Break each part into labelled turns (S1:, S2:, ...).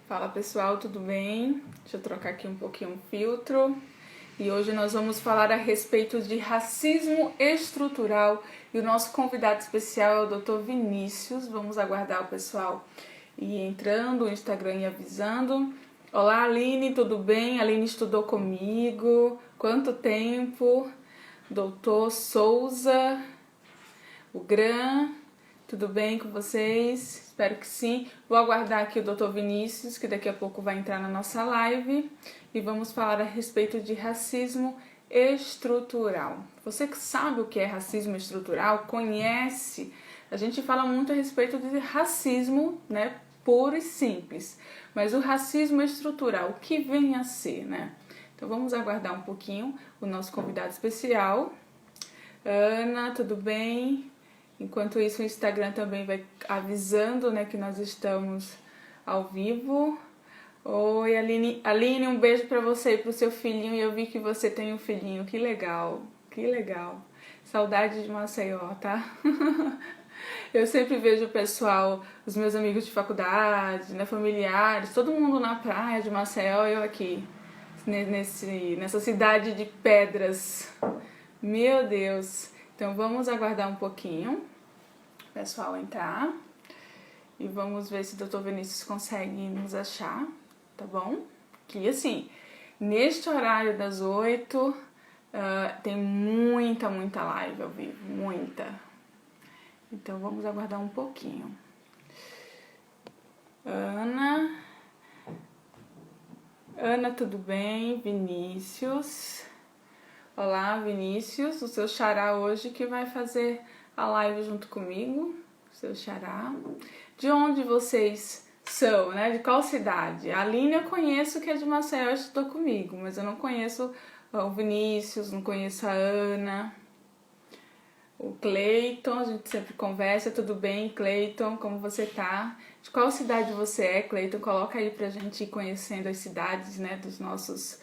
S1: Fala pessoal, tudo bem? Deixa eu trocar aqui um pouquinho o filtro. E hoje nós vamos falar a respeito de racismo estrutural e o nosso convidado especial é o Dr. Vinícius. Vamos aguardar o pessoal ir entrando no Instagram e avisando. Olá Aline, tudo bem? A Aline estudou comigo. Quanto tempo? Doutor Souza, o Gran, tudo bem com vocês? Espero que sim. Vou aguardar aqui o Dr. Vinícius, que daqui a pouco vai entrar na nossa live. E vamos falar a respeito de racismo estrutural. Você que sabe o que é racismo estrutural, conhece. A gente fala muito a respeito de racismo, né? Puro e simples. Mas o racismo estrutural, o que vem a ser, né? Então vamos aguardar um pouquinho o nosso convidado especial. Ana, tudo bem? Enquanto isso, o Instagram também vai avisando, né, que nós estamos ao vivo. Oi, Aline. Aline, um beijo pra você e pro seu filhinho. E eu vi que você tem um filhinho. Que legal, que legal. Saudade de Maceió, tá? Eu sempre vejo o pessoal, os meus amigos de faculdade, né, familiares, todo mundo na praia de Maceió, eu aqui, nessa cidade de pedras. Meu Deus. Então vamos aguardar um pouquinho o pessoal entrar e vamos ver se o Dr. Vinícius consegue nos achar, tá bom? Que assim, neste horário das 8 tem muita live ao vivo, muita. Então vamos aguardar um pouquinho. Ana, tudo bem? Vinícius. Olá, Vinícius, o seu xará hoje que vai fazer a live junto comigo, seu xará. De onde vocês são, né? De qual cidade? A Aline eu conheço, que é de Maceió, estudou comigo, mas eu não conheço o Vinícius, não conheço a Ana. O Cleiton, a gente sempre conversa. Tudo bem, Cleiton? Como você tá? De qual cidade você é, Cleiton? Coloca aí pra gente ir conhecendo as cidades, né, dos nossos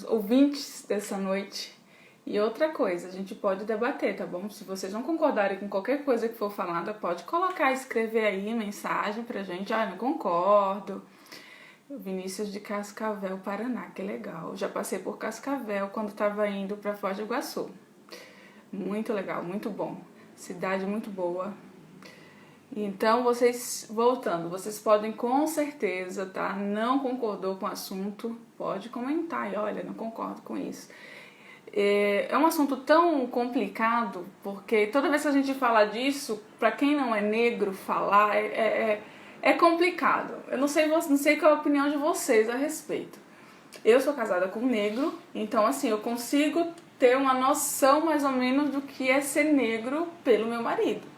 S1: ouvintes dessa noite. E outra coisa, a gente pode debater, tá bom? Se vocês não concordarem com qualquer coisa que for falada, pode colocar, escrever aí mensagem pra gente. Ah, não concordo. Vinícius de Cascavel, Paraná, que legal. Eu já passei por Cascavel quando estava indo para Foz do Iguaçu. Muito legal, muito bom. Cidade muito boa. Então, vocês, voltando, vocês podem com certeza, tá? Não concordou com o assunto, pode comentar e olha, não concordo com isso. É um assunto tão complicado, porque toda vez que a gente fala disso, para quem não é negro falar, é complicado. Eu não sei qual é a opinião de vocês a respeito. Eu sou casada com um negro, então assim, eu consigo ter uma noção mais ou menos do que é ser negro pelo meu marido.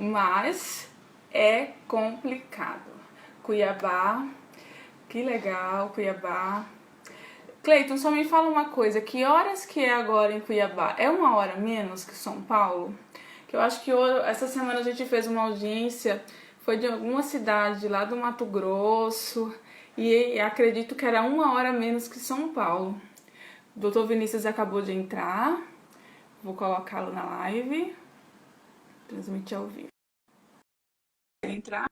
S1: Mas é complicado. Cuiabá, que legal, Cuiabá. Cleiton, só me fala uma coisa, que horas que é agora em Cuiabá? É uma hora menos que São Paulo? Que eu acho que essa semana a gente fez uma audiência, foi de alguma cidade lá do Mato Grosso, e acredito que era uma hora menos que São Paulo. O Dr. Vinícius acabou de entrar, vou colocá-lo na live, transmitir ao vivo. Entrar.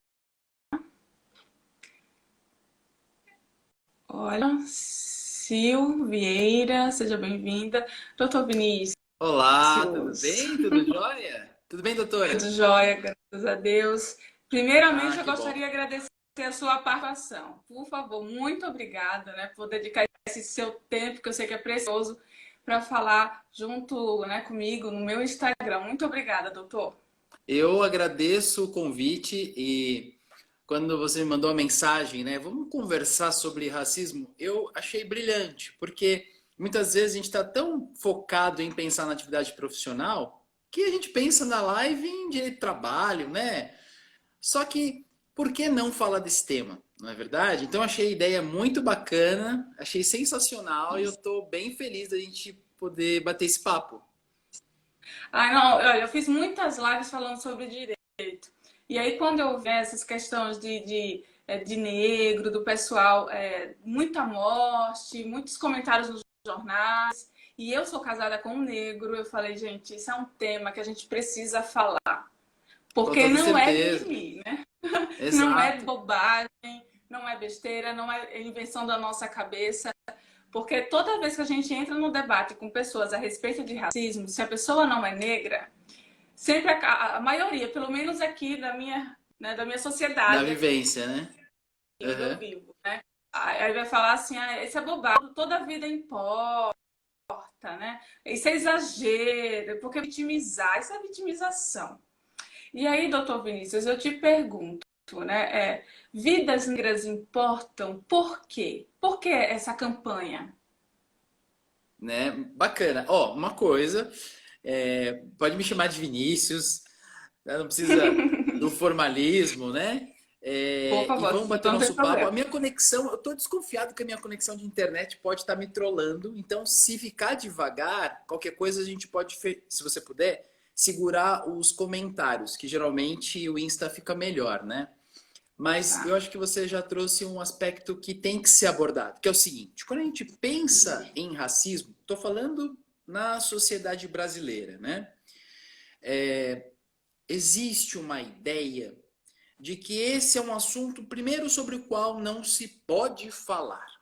S1: Olha, Sil Vieira, seja bem-vinda. Doutor Vinícius.
S2: Olá, tudo bem? Tudo jóia? Tudo bem,
S1: Tudo
S2: doutora?
S1: jóia, graças a Deus. Primeiramente, eu
S2: Que bom.
S1: gostaria de agradecer a sua participação. Por favor, muito obrigada, né, por dedicar esse seu tempo, que eu sei que é precioso, para falar junto, né, comigo no meu Instagram. Muito obrigada, doutor.
S2: Eu agradeço o convite e quando você me mandou a mensagem, né? Vamos conversar sobre racismo. Eu achei brilhante, porque muitas vezes a gente está tão focado em pensar na atividade profissional que a gente pensa na live em direito de trabalho, né? Só que por que não falar desse tema? Não é verdade? Então achei a ideia muito bacana, achei sensacional e eu estou bem feliz da gente poder bater esse papo.
S1: Ai, não, olha, eu fiz muitas lives falando sobre direito. E aí, quando eu vi essas questões de negro, do pessoal, muita morte, muitos comentários nos jornais, e eu sou casada com um negro, eu falei, gente, isso é um tema que a gente precisa falar.
S2: Com
S1: Porque
S2: toda
S1: não é
S2: certeza.
S1: mimimi, né? Não é
S2: Exato.
S1: bobagem, não é besteira, não é invenção da nossa cabeça. Porque toda vez que a gente entra no debate com pessoas a respeito de racismo, se a pessoa não é negra, sempre a maioria, pelo menos aqui da minha, né, da minha
S2: Da
S1: sociedade, aqui
S2: vivência, né?
S1: onde eu
S2: Aham.
S1: vivo, né? Aí vai falar assim, ah, esse é bobagem, toda a vida importa, né? Isso é exagero, porque vitimizar, isso é vitimização. E aí, doutor Vinícius, eu te pergunto, né? Vidas negras importam por quê? Por que essa campanha?
S2: Né? Bacana. Ó, uma coisa, pode me chamar de Vinícius, né? Não precisa do formalismo, né?
S1: Por
S2: E
S1: favor,
S2: vamos bater
S1: então não tem
S2: nosso papo. A
S1: problema.
S2: minha conexão, eu tô desconfiado que a minha conexão de internet pode estar me trollando. Então, se ficar devagar, qualquer coisa a gente pode, se você puder, segurar os comentários, que geralmente o Insta fica melhor, né? Mas eu
S1: Tá.
S2: acho que você já trouxe um aspecto que tem que ser abordado, que é o seguinte: quando a gente pensa em racismo, estou falando na sociedade brasileira, né? Existe uma ideia de que esse é um assunto, primeiro, sobre o qual não se pode falar,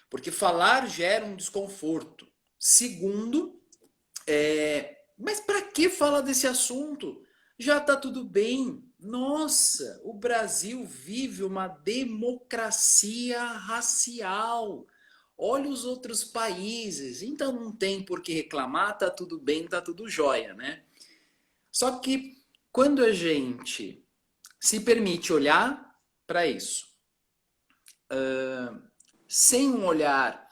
S2: porque falar gera um desconforto. Segundo, mas para que falar desse assunto? Já está tudo bem. Nossa, o Brasil vive uma democracia racial. Olha os outros países. Então não tem por que reclamar, tá tudo bem, tá tudo jóia, né? Só que quando a gente se permite olhar para isso, sem um olhar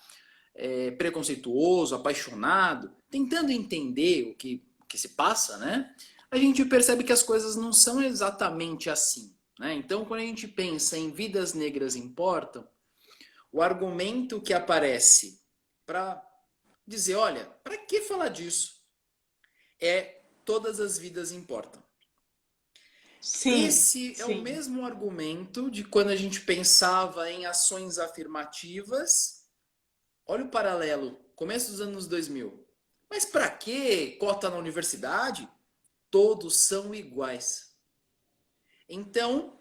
S2: preconceituoso, apaixonado, tentando entender o que se passa, né? A gente percebe que as coisas não são exatamente assim. Né? Então, quando a gente pensa em vidas negras importam, o argumento que aparece para dizer, olha, para que falar disso? É todas as vidas importam.
S1: Sim,
S2: Esse é o
S1: sim.
S2: mesmo argumento de quando a gente pensava em ações afirmativas. Olha o paralelo, começo dos anos 2000. Mas para que cota na universidade? Todos são iguais. Então,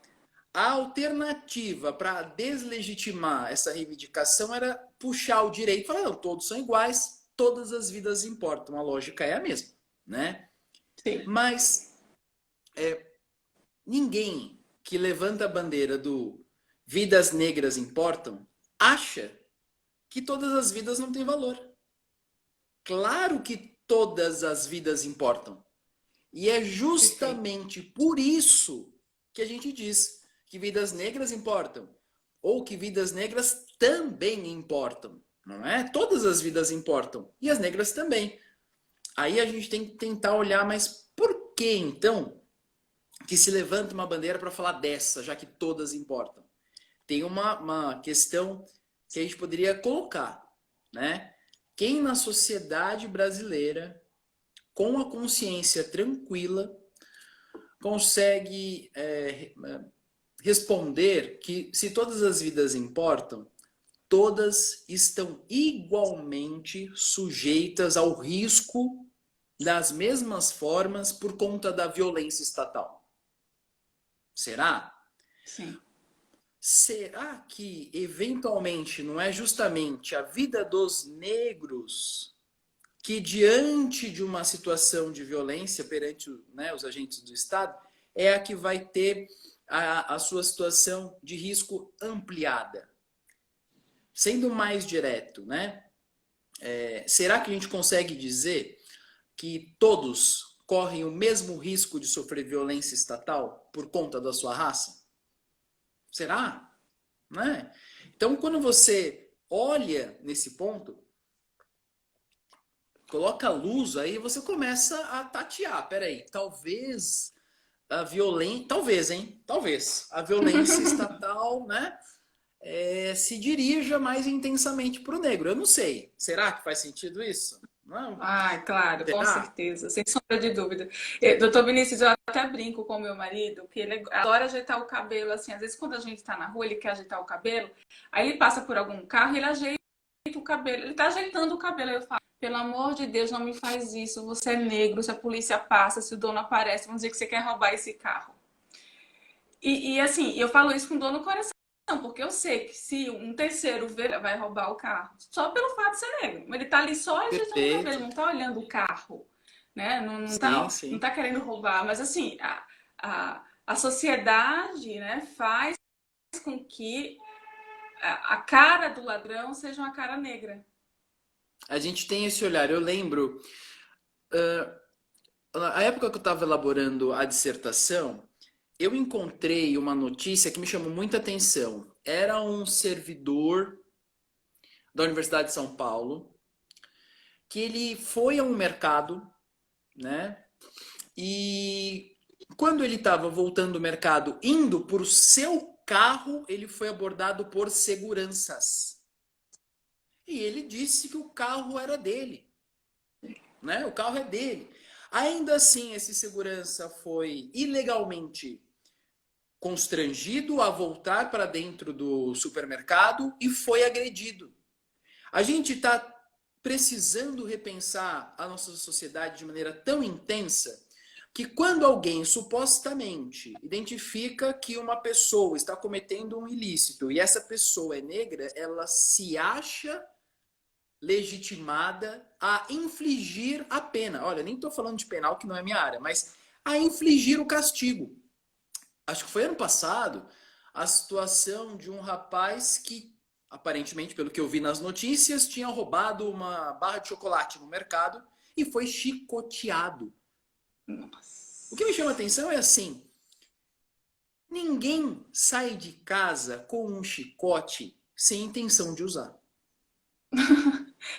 S2: a alternativa para deslegitimar essa reivindicação era puxar o direito e falar, não, todos são iguais, todas as vidas importam. A lógica é a mesma, né?
S1: Sim.
S2: Mas ninguém que levanta a bandeira do vidas negras importam acha que todas as vidas não têm valor. Claro que todas as vidas importam. E é
S1: Perfeito.
S2: justamente por isso que a gente diz que vidas negras importam. Ou que vidas negras também importam. Não é? Todas as vidas importam. E as negras também. Aí a gente tem que tentar olhar, mas por que então que se levanta uma bandeira para falar dessa, já que todas importam? Tem uma questão que a gente poderia colocar, né? Quem na sociedade brasileira, com a consciência tranquila, consegue responder que se todas as vidas importam, todas estão igualmente sujeitas ao risco das mesmas formas por conta da violência estatal. Será?
S1: Sim.
S2: Será que, eventualmente, não é justamente a vida dos negros que, diante de uma situação de violência perante né, os agentes do Estado, é a que vai ter a sua situação de risco ampliada? Sendo mais direto, né? Será que a gente consegue dizer que todos correm o mesmo risco de sofrer violência estatal por conta da sua raça? Será? Né? Então, quando você olha nesse ponto, coloca luz aí, você começa a tatear. Peraí, talvez a violência. Talvez, hein? Talvez. A violência estatal, né? Se dirija mais intensamente para o negro. Eu não sei. Será que faz sentido isso? Não?
S1: Ah, claro, com
S2: Será?
S1: certeza, sem sombra de dúvida. Doutor Vinícius, eu até brinco com o meu marido, que ele adora ajeitar o cabelo, assim, às vezes quando a gente tá na rua, ele quer ajeitar o cabelo, aí ele passa por algum carro e ele ajeita o cabelo, ele tá ajeitando o cabelo, aí eu falo, pelo amor de Deus, não me faz isso, você é negro, se a polícia passa, se o dono aparece, vão dizer que você quer roubar esse carro. E assim, eu falo isso com dor no coração, porque eu sei que se um terceiro vê, vai roubar o carro, só pelo fato de ser negro. Ele tá ali só e a gente não vai ver, ele
S2: Perfeito.
S1: não tá olhando o carro, né?
S2: Sim,
S1: Não
S2: sim.
S1: tá querendo roubar, mas assim, a sociedade, né, faz com que a cara do ladrão seja uma cara negra.
S2: A gente tem esse olhar. Eu lembro, na época que eu estava elaborando a dissertação, eu encontrei uma notícia que me chamou muita atenção. Era um servidor da Universidade de São Paulo que ele foi a um mercado, né? E quando ele estava voltando do mercado, indo para o seu carro, ele foi abordado por seguranças. E ele disse que o carro era dele, né? O carro é dele. Ainda assim, esse segurança foi ilegalmente constrangido a voltar para dentro do supermercado e foi agredido. A gente está precisando repensar a nossa sociedade de maneira tão intensa que quando alguém supostamente identifica que uma pessoa está cometendo um ilícito e essa pessoa é negra, ela se acha legitimada a infligir a pena. Olha, nem estou falando de penal, que não é minha área, mas a infligir o castigo. Acho que foi ano passado a situação de um rapaz que, aparentemente, pelo que eu vi nas notícias, tinha roubado uma barra de chocolate no mercado e foi chicoteado. O que me chama a
S1: Nossa.
S2: atenção é assim: ninguém sai de casa com um chicote sem intenção de usar.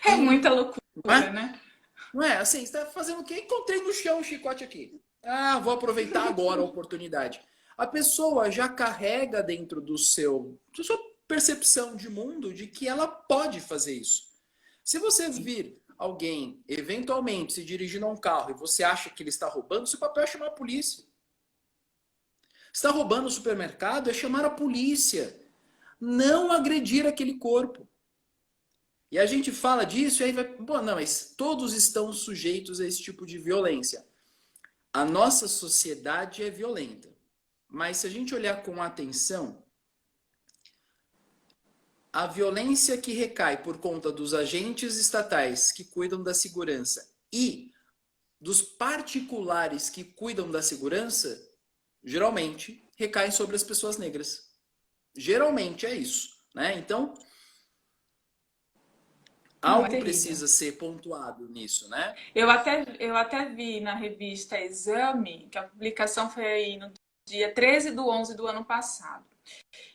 S1: É muita
S2: Não
S1: loucura,
S2: é?
S1: né?
S2: Não é? Assim, você está fazendo o quê? Encontrei no chão um chicote aqui. Ah, vou aproveitar agora a oportunidade. A pessoa já carrega dentro da sua percepção de mundo de que ela pode fazer isso. Se você vir alguém eventualmente se dirigindo a um carro e você acha que ele está roubando, seu papel é chamar a polícia. Está roubando o supermercado é chamar a polícia, não agredir aquele corpo. E a gente fala disso e aí vai, bom, não, mas todos estão sujeitos a esse tipo de violência. A nossa sociedade é violenta. Mas se a gente olhar com atenção, a violência que recai por conta dos agentes estatais que cuidam da segurança e dos particulares que cuidam da segurança, geralmente recai sobre as pessoas negras. Geralmente é isso, né? Então,
S1: Não, é
S2: algo
S1: terrível.
S2: precisa ser pontuado nisso, né?
S1: Eu até vi na revista Exame, que a publicação foi aí no dia 13/11 do ano passado.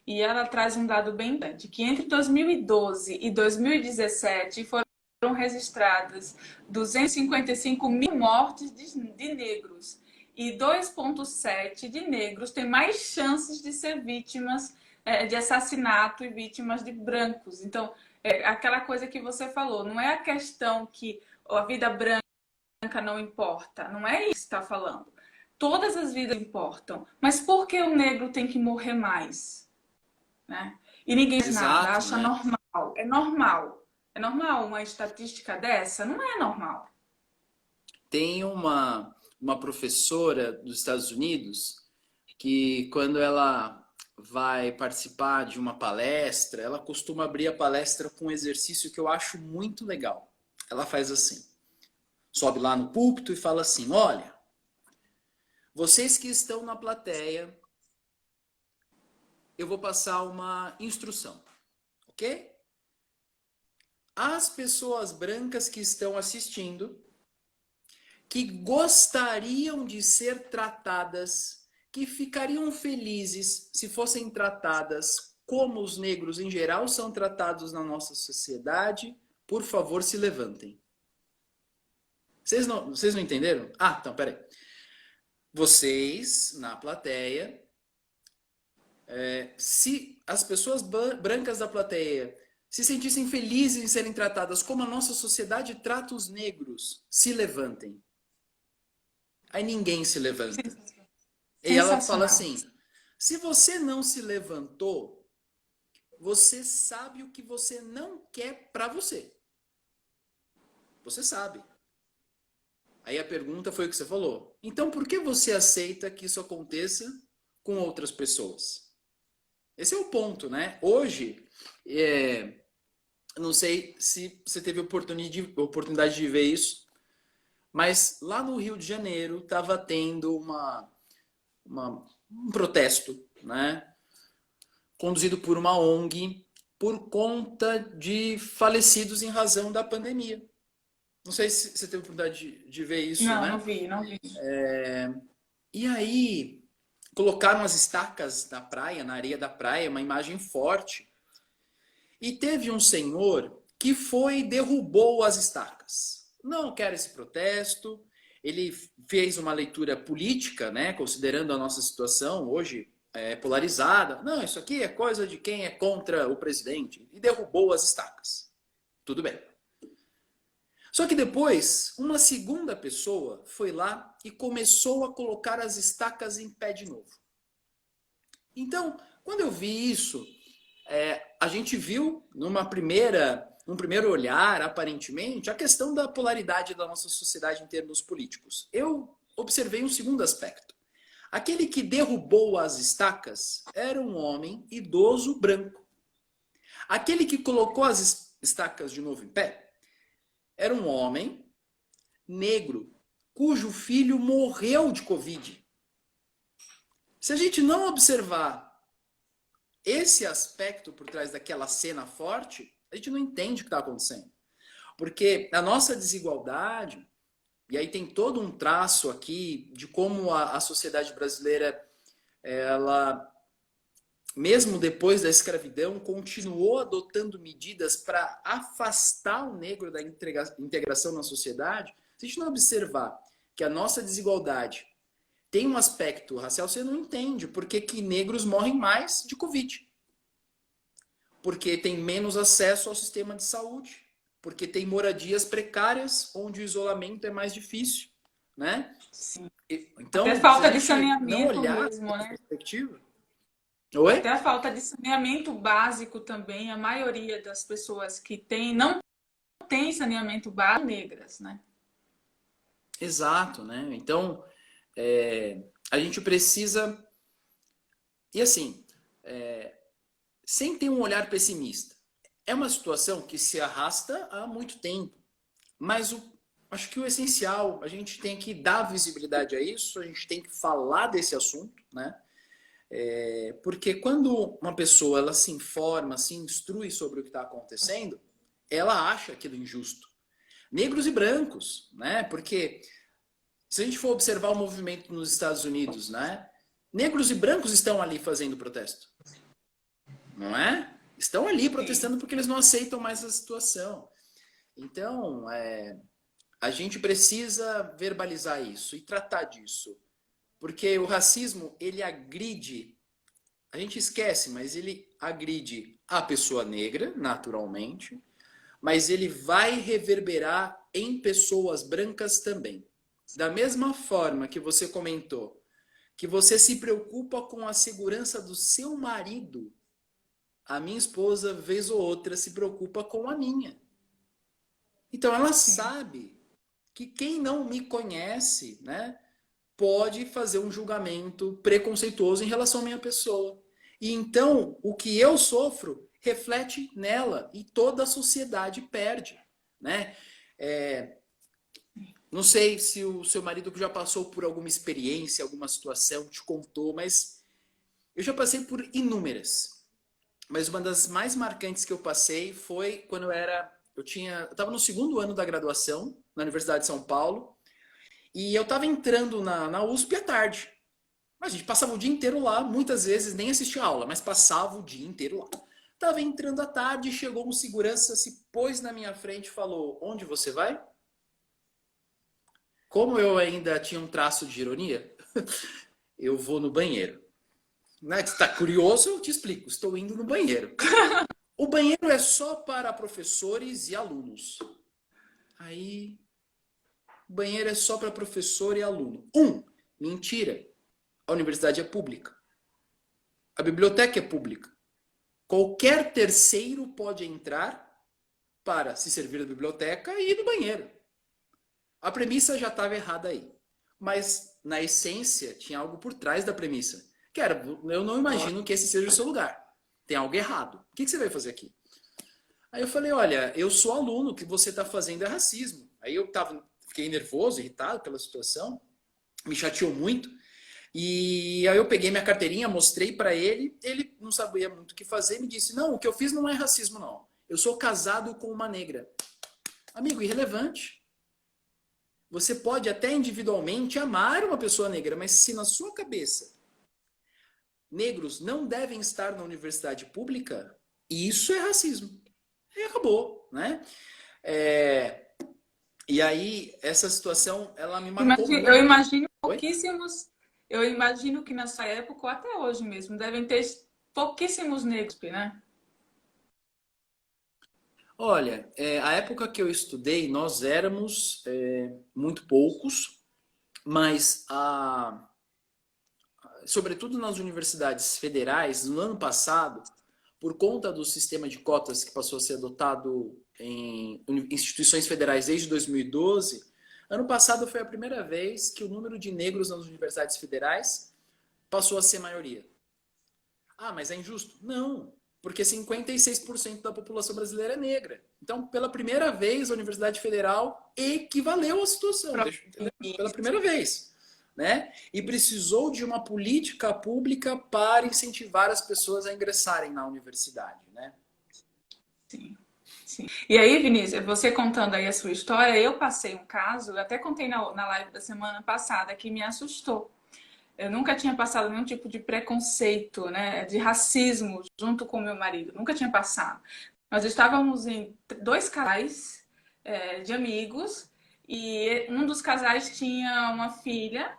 S1: E ela traz um dado bem grande, que entre 2012 e 2017 foram registradas 255 mil mortes de negros. E 2,7 de negros têm mais chances de ser vítimas de assassinato e vítimas de brancos. Então, aquela coisa que você falou, não é a questão que a vida branca não importa, não é isso que está falando. Todas as vidas importam, mas por que o negro tem que morrer mais? Né? E ninguém faz nada,
S2: Exato,
S1: acha
S2: né?
S1: normal. É normal. É normal uma estatística dessa? Não é normal.
S2: Tem uma professora dos Estados Unidos que quando ela vai participar de uma palestra, ela costuma abrir a palestra com um exercício que eu acho muito legal. Ela faz assim, sobe lá no púlpito e fala assim: olha, vocês que estão na plateia, eu vou passar uma instrução, ok? As pessoas brancas que estão assistindo, que gostariam de ser tratadas, que ficariam felizes se fossem tratadas como os negros em geral são tratados na nossa sociedade, por favor, se levantem. Vocês não entenderam? Ah, então, peraí. Vocês, na plateia, se as pessoas brancas da plateia se sentissem felizes em serem tratadas como a nossa sociedade trata os negros, se levantem. Aí ninguém se levanta. E ela fala
S1: Sensacional.
S2: assim: se você não se levantou, você sabe o que você não quer para você. Você sabe. Aí a pergunta foi o que você falou. Então por que você aceita que isso aconteça com outras pessoas? Esse é o ponto, né? Hoje, não sei se você teve oportunidade de ver isso, mas lá no Rio de Janeiro estava tendo um protesto, né? Conduzido por uma ONG por conta de falecidos em razão da pandemia. Não sei se você teve oportunidade de ver isso,
S1: Não, não
S2: né?
S1: vi, não vi.
S2: E aí colocaram as estacas na praia, na areia da praia, uma imagem forte. E teve um senhor que foi e derrubou as estacas. Não quero esse protesto. Ele fez uma leitura política, né, considerando a nossa situação hoje polarizada. Não, isso aqui é coisa de quem é contra o presidente. E derrubou as estacas. Tudo bem. Só que depois, uma segunda pessoa foi lá e começou a colocar as estacas em pé de novo. Então, quando eu vi isso, a gente viu num primeiro olhar, aparentemente, a questão da polaridade da nossa sociedade em termos políticos. Eu observei um segundo aspecto. Aquele que derrubou as estacas era um homem idoso branco. Aquele que colocou as estacas de novo em pé era um homem negro, cujo filho morreu de Covid. Se a gente não observar esse aspecto por trás daquela cena forte, a gente não entende o que está acontecendo. Porque a nossa desigualdade, e aí tem todo um traço aqui de como a sociedade brasileira, ela, mesmo depois da escravidão, continuou adotando medidas para afastar o negro da integração na sociedade. Se a gente não observar que a nossa desigualdade tem um aspecto racial, você não entende por que negros morrem mais de Covid. Porque tem menos acesso ao sistema de saúde, porque tem moradias precárias, onde o isolamento é mais difícil, né?
S1: Sim.
S2: Então,
S1: Até
S2: se
S1: falta
S2: a
S1: de
S2: gente não
S1: saneamento
S2: olhar
S1: mesmo,
S2: essa
S1: né?
S2: perspectiva... Oi?
S1: Até a falta de saneamento básico também. A maioria das pessoas que tem, não tem saneamento básico, negras, né?
S2: Exato, né? Então, a gente precisa... E assim, sem ter um olhar pessimista. É uma situação que se arrasta há muito tempo. Mas acho que o essencial, a gente tem que dar visibilidade a isso, a gente tem que falar desse assunto, né? Porque quando uma pessoa ela se informa, se instrui sobre o que está acontecendo, ela acha aquilo injusto. Negros e brancos, né? Porque se a gente for observar o movimento nos Estados Unidos, né? Negros e brancos estão ali fazendo protesto, não é? Estão ali protestando porque eles não aceitam mais a situação. Então, a gente precisa verbalizar isso e tratar disso. Porque o racismo, ele agride, a gente esquece, mas ele agride a pessoa negra, naturalmente, mas ele vai reverberar em pessoas brancas também. Da mesma forma que você comentou, que você se preocupa com a segurança do seu marido, a minha esposa, vez ou outra, se preocupa com a minha. Então ela sabe que quem não me conhece, né, pode fazer um julgamento preconceituoso em relação à minha pessoa. E então, o que eu sofro reflete nela e toda a sociedade perde, né? Não sei se o seu marido já passou por alguma experiência, alguma situação, te contou, mas eu já passei por inúmeras. Mas uma das mais marcantes que eu passei foi quando eu estava no segundo ano da graduação na Universidade de São Paulo. E eu estava entrando na USP à tarde. Mas a gente passava o dia inteiro lá, muitas vezes nem assistia aula, mas passava o dia inteiro lá. Estava entrando à tarde, chegou um segurança, se pôs na minha frente e falou: onde você vai? Como eu ainda tinha um traço de ironia, eu vou no banheiro. Né? Você está curioso? Eu te explico. Estou indo no banheiro. O banheiro é só para professores e alunos. Aí, o banheiro é só para professor e aluno. Mentira. A universidade é pública. A biblioteca é pública. Qualquer terceiro pode entrar para se servir da biblioteca e ir no banheiro. A premissa já estava errada aí. Mas, na essência, tinha algo por trás da premissa. Que era, eu não imagino que esse seja o seu lugar. tem algo errado. O que você vai fazer aqui? Aí eu falei, olha, eu sou aluno, o que você está fazendo é racismo. Aí eu fiquei nervoso, irritado pela situação, me chateou muito. E aí eu peguei minha carteirinha, mostrei para ele não sabia muito o que fazer, me disse, não, o que eu fiz não é racismo, não. Eu sou casado com uma negra. Amigo, irrelevante. Você pode até individualmente amar uma pessoa negra, mas se na sua cabeça negros não devem estar na universidade pública, isso é racismo. E acabou, né? E aí, essa situação, ela me marcou muito. Oi?
S1: Eu imagino que nessa época, ou até hoje mesmo, devem ter pouquíssimos negros, né?
S2: Olha, a época que eu estudei, nós éramos muito poucos, mas sobretudo nas universidades federais, no ano passado, por conta do sistema de cotas que passou a ser adotado em instituições federais desde 2012, ano passado foi a primeira vez que o número de negros nas universidades federais passou a ser maioria. Ah, mas é injusto? Não, porque 56% da população brasileira é negra. Então, pela primeira vez, a Universidade Federal equivaleu à situação, pela primeira vez. Né? E precisou de uma política pública para incentivar as pessoas a ingressarem na universidade, né?
S1: Sim, sim. E aí, Vinícius, você contando aí a sua história, eu passei um caso, eu até contei na live da semana passada, que me assustou. Eu nunca tinha passado nenhum tipo de preconceito, né, de racismo junto com meu marido, nunca tinha passado. Nós estávamos em 2 casais de amigos e um dos casais tinha uma filha,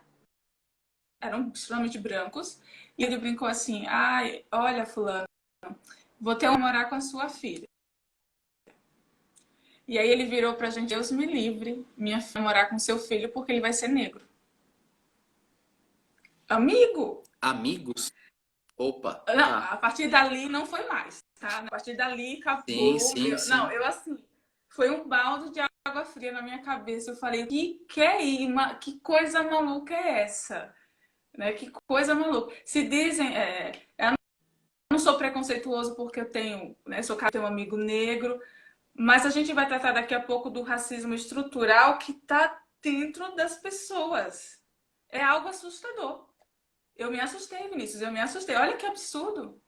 S1: eram extremamente brancos, e ele brincou assim, ai, olha fulano, vou ter que morar com a sua filha. E aí ele virou pra gente, Deus me livre, minha filha morar com seu filho porque ele vai ser negro. Amigo!
S2: Amigos? Opa,
S1: Não,
S2: tá.
S1: a partir dali não foi mais, tá? A partir dali acabou.
S2: Sim.
S1: Eu assim, foi um balde de água fria na minha cabeça. Eu falei, que coisa maluca é essa? Né? Que coisa maluca. Se dizem, eu não sou preconceituoso porque eu tenho, né, tenho um amigo negro, mas a gente vai tratar daqui a pouco do racismo estrutural que está dentro das pessoas. É algo assustador. Eu me assustei, Vinícius, eu me assustei. Olha que absurdo.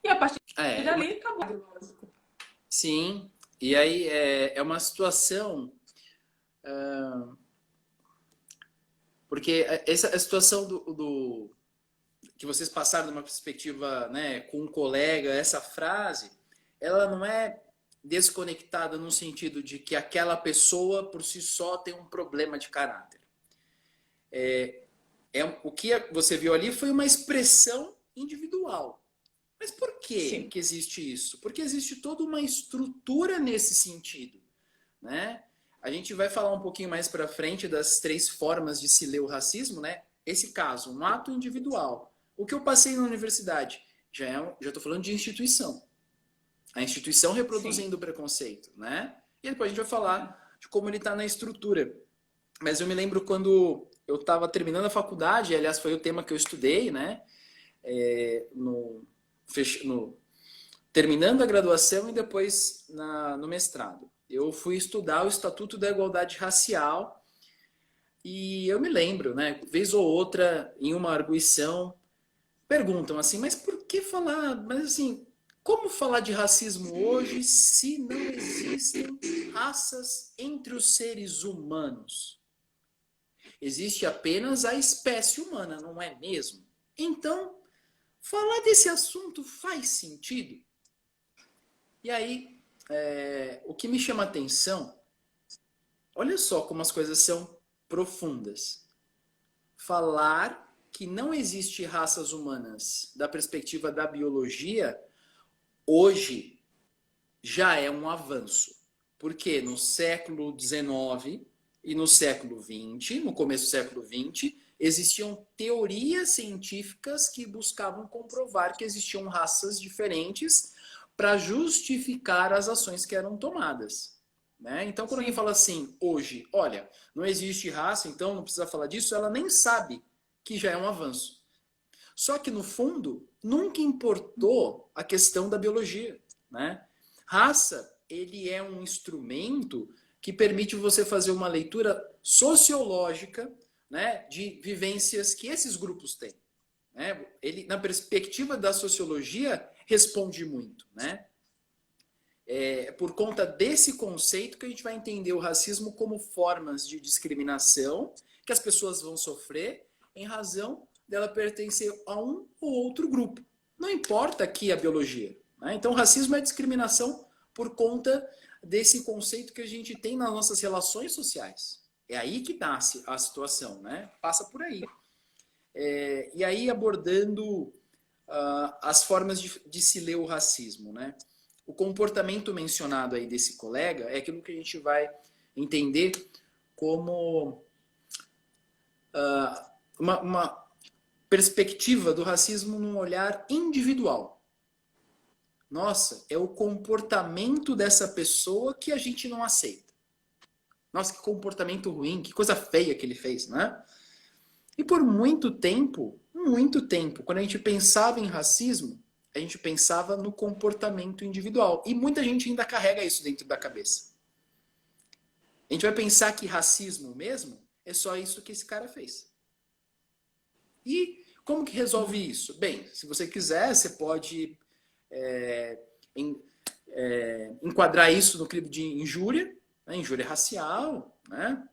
S1: E a partir dali, acabou.
S2: Sim, e aí é uma situação... porque essa a situação que vocês passaram de uma perspectiva, né, com um colega, essa frase, ela não é desconectada no sentido de que aquela pessoa por si só tem um problema de caráter. O que você viu ali foi uma expressão individual. Mas por que que existe isso? Porque existe toda uma estrutura nesse sentido, né? A gente vai falar um pouquinho mais para frente das 3 formas de se ler o racismo, né? Esse caso, um ato individual. O que eu passei na universidade já estou falando de instituição. A instituição reproduzindo o preconceito, né? E depois a gente vai falar de como ele está na estrutura. Mas eu me lembro quando eu estava terminando a faculdade, aliás, foi o tema que eu estudei, né? Terminando a graduação e depois no mestrado. Eu fui estudar o Estatuto da Igualdade Racial e eu me lembro, né? Vez ou outra, em uma arguição, perguntam assim, mas por que falar? Mas assim, como falar de racismo hoje se não existem raças entre os seres humanos? Existe apenas a espécie humana, não é mesmo? Então, falar desse assunto faz sentido? E aí, o que me chama a atenção, olha só como as coisas são profundas. Falar que não existe raças humanas da perspectiva da biologia, hoje já é um avanço. Porque no século XIX e no século XX, no começo do século XX, existiam teorias científicas que buscavam comprovar que existiam raças diferentes para justificar as ações que eram tomadas. Né? Então, quando alguém fala assim, hoje, olha, não existe raça, então não precisa falar disso, ela nem sabe que já é um avanço. Só que, no fundo, nunca importou a questão da biologia, né? Raça, ele é um instrumento que permite você fazer uma leitura sociológica, né, de vivências que esses grupos têm. Né? Ele, na perspectiva da sociologia, responde muito. Né? É por conta desse conceito que a gente vai entender o racismo como formas de discriminação que as pessoas vão sofrer em razão dela pertencer a um ou outro grupo. Não importa aqui a biologia. Né? Então, o racismo é discriminação por conta desse conceito que a gente tem nas nossas relações sociais. É aí que nasce a situação, né? Passa por aí. E aí, abordando as formas de se ler o racismo, né? O comportamento mencionado aí desse colega é aquilo que a gente vai entender como uma perspectiva do racismo num olhar individual. Nossa, é o comportamento dessa pessoa que a gente não aceita. Nossa, que comportamento ruim, que coisa feia que ele fez, né? E por muito tempo, quando a gente pensava em racismo, a gente pensava no comportamento individual. E muita gente ainda carrega isso dentro da cabeça. A gente vai pensar que racismo mesmo é só isso que esse cara fez. E como que resolve isso? Bem, se você quiser, você pode enquadrar isso no crime de injúria, né? Injúria racial, né?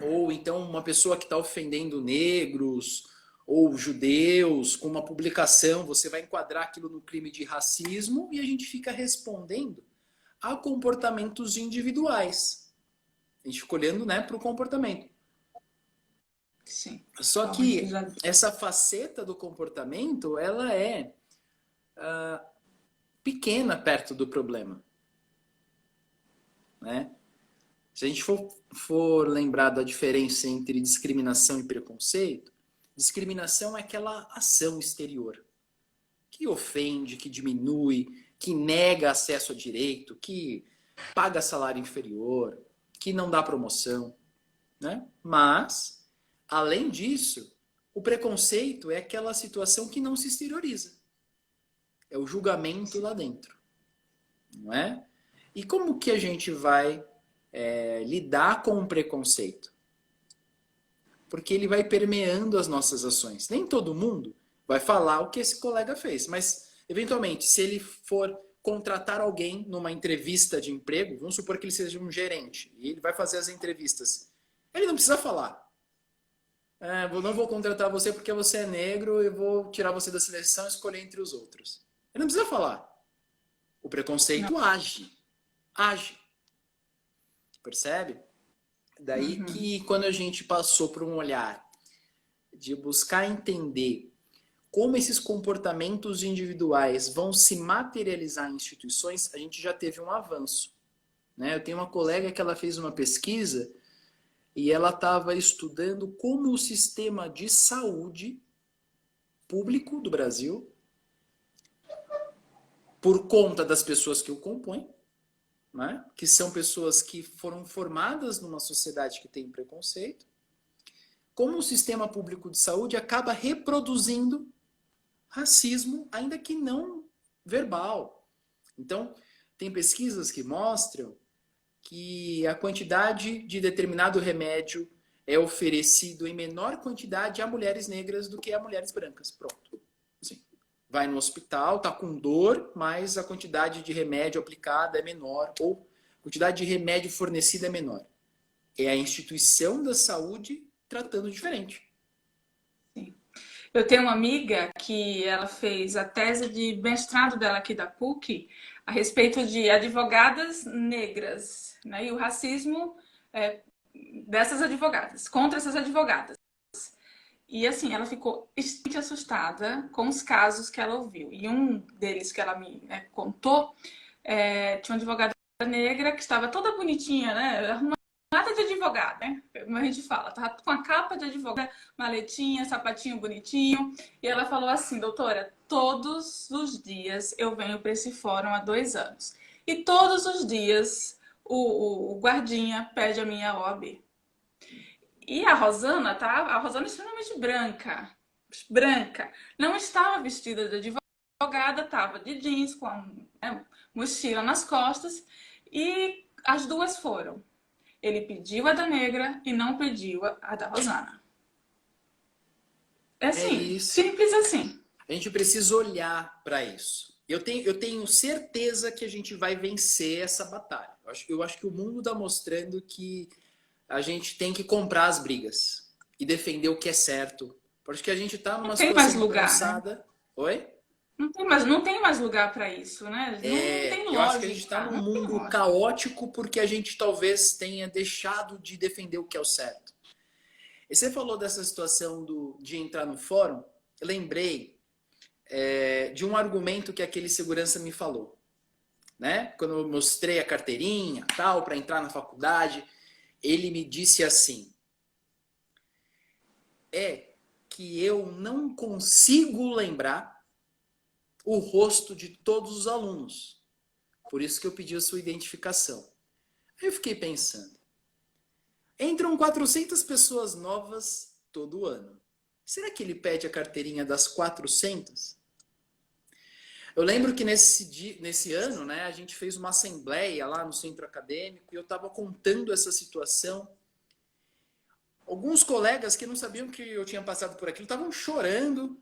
S2: Ou então uma pessoa que está ofendendo negros ou judeus com uma publicação, você vai enquadrar aquilo no crime de racismo e a gente fica respondendo a comportamentos individuais. A gente fica olhando, né, para o comportamento.
S1: Sim.
S2: Só que essa faceta do comportamento, ela é pequena perto do problema. Né? Se a gente for lembrar da diferença entre discriminação e preconceito, discriminação é aquela ação exterior que ofende, que diminui, que nega acesso a direito, que paga salário inferior, que não dá promoção. Né? Mas, além disso, o preconceito é aquela situação que não se exterioriza. É o julgamento lá dentro. Não é? E como que a gente vai lidar com o preconceito? Porque ele vai permeando as nossas ações. Nem todo mundo vai falar o que esse colega fez, mas, eventualmente, se ele for contratar alguém numa entrevista de emprego, vamos supor que ele seja um gerente, e ele vai fazer as entrevistas, ele não precisa falar. Eu não vou contratar você porque você é negro, eu vou tirar você da seleção e escolher entre os outros. Ele não precisa falar. O preconceito age. Percebe? Daí que quando a gente passou por um olhar de buscar entender como esses comportamentos individuais vão se materializar em instituições, a gente já teve um avanço. Né? Eu tenho uma colega que ela fez uma pesquisa e ela estava estudando como o sistema de saúde público do Brasil, por conta das pessoas que o compõem, né? Que são pessoas que foram formadas numa sociedade que tem preconceito, como o sistema público de saúde acaba reproduzindo racismo, ainda que não verbal. Então, tem pesquisas que mostram que a quantidade de determinado remédio é oferecido em menor quantidade a mulheres negras do que a mulheres brancas. Pronto. Assim, vai no hospital, tá com dor, mas a quantidade de remédio aplicada é menor, ou a quantidade de remédio fornecida é menor. É a instituição da saúde tratando diferente.
S1: Sim. Eu tenho uma amiga que ela fez a tese de mestrado dela aqui da PUC a respeito de advogadas negras, né? E o racismo dessas advogadas, contra essas advogadas. E assim, ela ficou extremamente assustada com os casos que ela ouviu. E um deles que ela me contou, tinha uma advogada negra que estava toda bonitinha, né? Arrumada de advogada, né? Como a gente fala, tava com a capa de advogada, maletinha, sapatinho bonitinho. E ela falou assim: doutora, todos os dias eu venho para esse fórum há 2 anos. E todos os dias o guardinha pede a minha OAB. E a Rosana é extremamente branca. branca. Não estava vestida de advogada, estava de jeans, com a mochila nas costas, e as duas foram. Ele pediu a da negra e não pediu a da Rosana. É
S2: É
S1: assim,
S2: isso.
S1: simples assim.
S2: A gente precisa olhar para isso. Eu tenho certeza que a gente vai vencer essa batalha. Eu acho que o mundo está mostrando que a gente tem que comprar as brigas e defender o que é certo. Porque a gente está
S1: Não
S2: numa
S1: tem mais
S2: situação
S1: lugar, né?
S2: bagunçada. Oi?
S1: Não tem mais lugar para isso, né? Não tem
S2: Eu acho que a gente está
S1: lógica,
S2: num
S1: não tem
S2: mundo
S1: lógica.
S2: caótico porque a gente talvez tenha deixado de defender o que é o certo. E você falou dessa situação de entrar no fórum. Eu lembrei de um argumento que aquele segurança me falou, né? Quando eu mostrei a carteirinha, tal, para entrar na faculdade, ele me disse assim: é que eu não consigo lembrar o rosto de todos os alunos. Por isso que eu pedi a sua identificação. Aí eu fiquei pensando, entram 400 pessoas novas todo ano. Será que ele pede a carteirinha das 400? Eu lembro que nesse ano, né, a gente fez uma assembleia lá no centro acadêmico e eu estava contando essa situação. Alguns colegas que não sabiam que eu tinha passado por aquilo estavam chorando.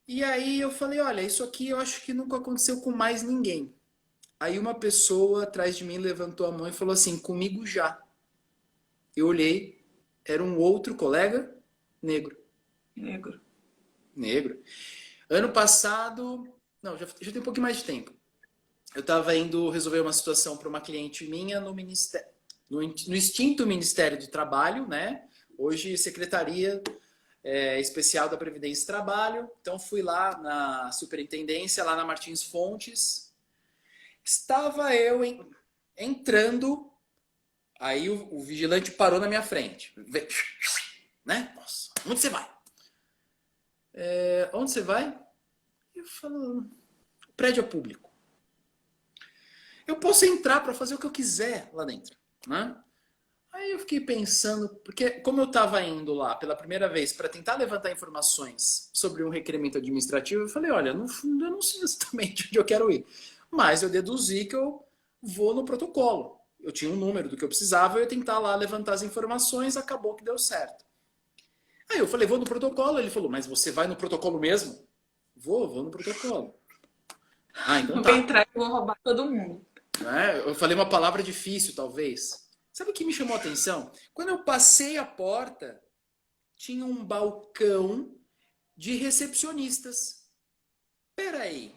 S2: E aí eu falei, olha, isso aqui eu acho que nunca aconteceu com mais ninguém. Aí uma pessoa atrás de mim levantou a mão e falou assim, comigo já. Eu olhei, era um outro colega negro.
S1: Negro.
S2: Negro. Ano passado, não, já tem um pouquinho mais de tempo. Eu estava indo resolver uma situação para uma cliente minha no ministério, no extinto Ministério do Trabalho, né? Hoje Secretaria Especial da Previdência e Trabalho. Então fui lá na superintendência, lá na Martins Fontes. Estava eu entrando, aí o vigilante parou na minha frente, né? Nossa, onde você vai? Onde você vai? Eu falo, prédio é público. Eu posso entrar para fazer o que eu quiser lá dentro, né? Aí eu fiquei pensando, porque como eu estava indo lá pela primeira vez para tentar levantar informações sobre um requerimento administrativo, eu falei, olha, no fundo eu não sei exatamente onde eu quero ir, mas eu deduzi que eu vou no protocolo. Eu tinha um número do que eu precisava, eu ia tentar lá levantar as informações, acabou que deu certo. Aí eu falei, vou no protocolo. Ele falou, mas você vai no protocolo mesmo? Vou no protocolo. Ah, então
S1: Vou
S2: tá.
S1: entrar e vou roubar todo mundo.
S2: Né? Eu falei uma palavra difícil, talvez. Sabe o que me chamou a atenção? Quando eu passei a porta, tinha um balcão de recepcionistas. Peraí,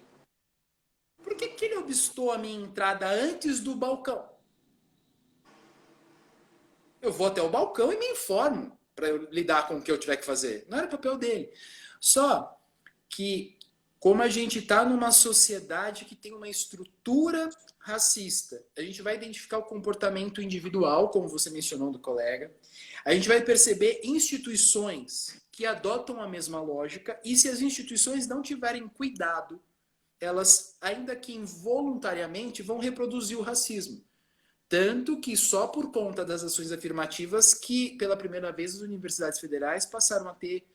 S2: por que ele obstou a minha entrada antes do balcão? Eu vou até o balcão e me informo para eu lidar com o que eu tiver que fazer. Não era papel dele. Só que, como a gente está numa sociedade que tem uma estrutura racista, a gente vai identificar o comportamento individual, como você mencionou do colega, a gente vai perceber instituições que adotam a mesma lógica, e se as instituições não tiverem cuidado, elas, ainda que involuntariamente, vão reproduzir o racismo. Tanto que só por conta das ações afirmativas que, pela primeira vez, as universidades federais passaram a ter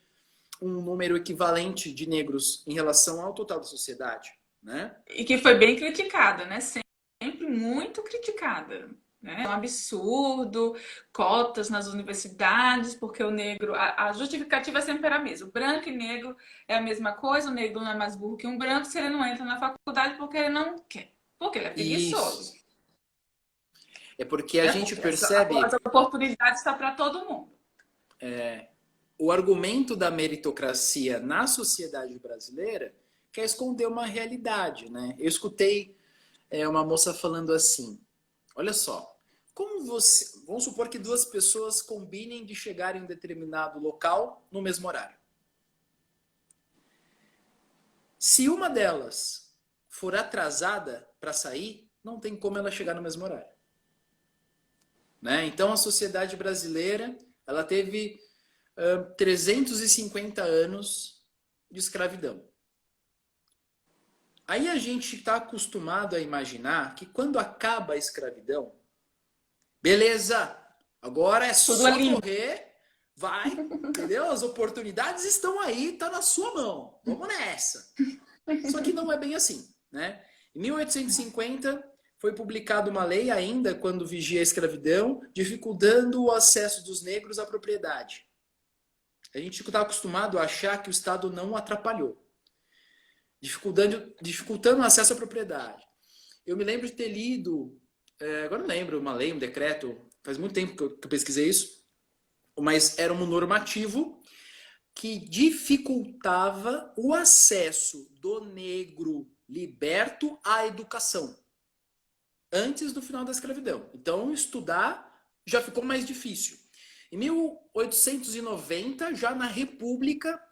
S2: um número equivalente de negros em relação ao total da sociedade, né?
S1: E que foi bem criticada, né? Sempre muito criticada. Né? É um absurdo, cotas nas universidades, porque o negro. A justificativa sempre era a mesma. Branco e negro é a mesma coisa, o negro não é mais burro que um branco se ele não entra na faculdade porque ele não quer. Porque ele é
S2: Isso.
S1: preguiçoso.
S2: É porque a
S1: Né?
S2: gente
S1: Porque as
S2: percebe
S1: oportunidades estão para todo mundo.
S2: o argumento da meritocracia na sociedade brasileira quer esconder uma realidade, né? Eu escutei uma moça falando assim, olha só, como você... Vamos supor que duas pessoas combinem de chegar em um determinado local no mesmo horário. Se uma delas for atrasada para sair, não tem como ela chegar no mesmo horário. Né? Então a sociedade brasileira ela teve 350 anos de escravidão. Aí a gente está acostumado a imaginar que quando acaba a escravidão, beleza, agora é
S1: Tudo
S2: só
S1: ali.
S2: correr, Vai, entendeu? As oportunidades estão aí, tá na sua mão. Vamos nessa. Só que não é bem assim, né? Em 1850 foi publicada uma lei ainda quando vigia a escravidão, dificultando o acesso dos negros à propriedade. A gente está acostumado a achar que o Estado não atrapalhou, dificultando o acesso à propriedade. Eu me lembro de ter lido, agora não lembro, uma lei, um decreto, faz muito tempo que eu pesquisei isso, mas era um normativo que dificultava o acesso do negro liberto à educação antes do final da escravidão. Então, estudar já ficou mais difícil. Em 1890, já na República,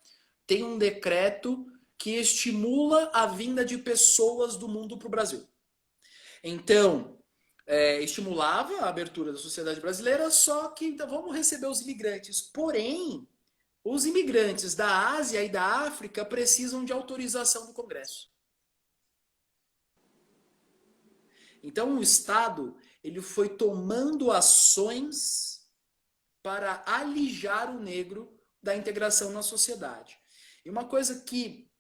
S2: tem um decreto que estimula a vinda de pessoas do mundo para o Brasil. Então, estimulava a abertura da sociedade brasileira, só que então, vamos receber os imigrantes. Porém, os imigrantes da Ásia e da África precisam de autorização do Congresso. Então, o Estado ele foi tomando ações para alijar o negro da integração na sociedade. E uma coisa que,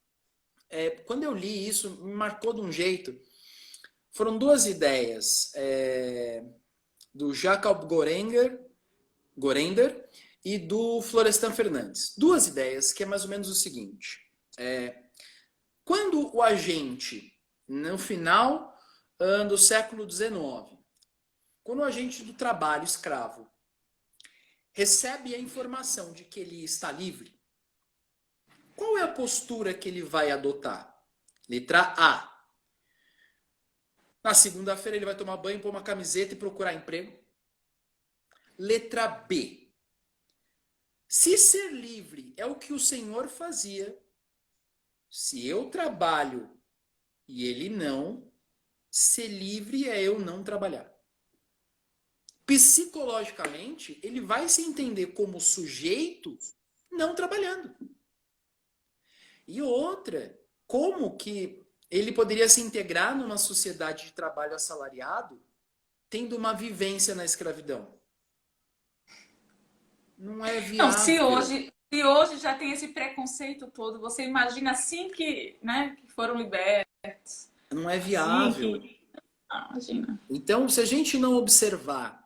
S2: quando eu li isso, me marcou de um jeito. Foram duas ideias do Jacob Gorender e do Florestan Fernandes. Duas ideias que é mais ou menos o seguinte. Quando o agente, no final do século XIX, quando o agente do trabalho escravo recebe a informação de que ele está livre, qual é a postura que ele vai adotar? Letra A. Na segunda-feira ele vai tomar banho, pôr uma camiseta e procurar emprego. Letra B. Se ser livre é o que o Senhor fazia, se eu trabalho e ele não, ser livre é eu não trabalhar. Psicologicamente, ele vai se entender como sujeito não trabalhando. E outra, como que ele poderia se integrar numa sociedade de trabalho assalariado tendo uma vivência na escravidão? Não é
S1: Não,
S2: viável.
S1: se hoje já tem esse preconceito todo, você imagina assim que, né, que foram libertos.
S2: Não é
S1: Assim
S2: viável.
S1: imagina.
S2: Então, se a gente não observar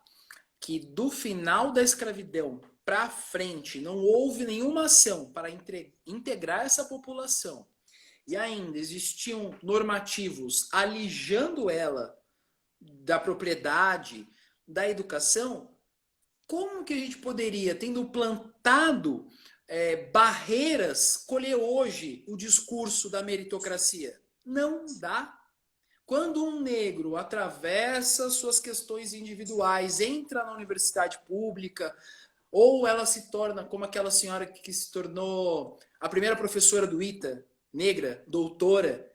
S2: que do final da escravidão para frente não houve nenhuma ação para integrar essa população e ainda existiam normativos alijando ela da propriedade, da educação, como que a gente poderia, tendo plantado barreiras, colher hoje o discurso da meritocracia? Não dá. Quando um negro atravessa suas questões individuais, entra na universidade pública, ou ela se torna como aquela senhora que se tornou a primeira professora do ITA, negra, doutora,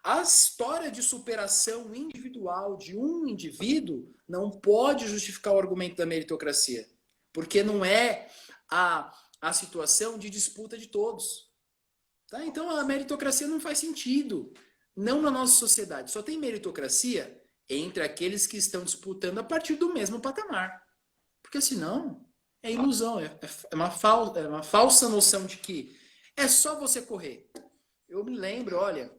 S2: a história de superação individual de um indivíduo não pode justificar o argumento da meritocracia, porque não é a situação de disputa de todos. Tá? Então a meritocracia não faz sentido. Não na nossa sociedade. Só tem meritocracia entre aqueles que estão disputando a partir do mesmo patamar. Porque senão é ilusão, é uma falsa noção de que é só você correr. Eu me lembro, olha,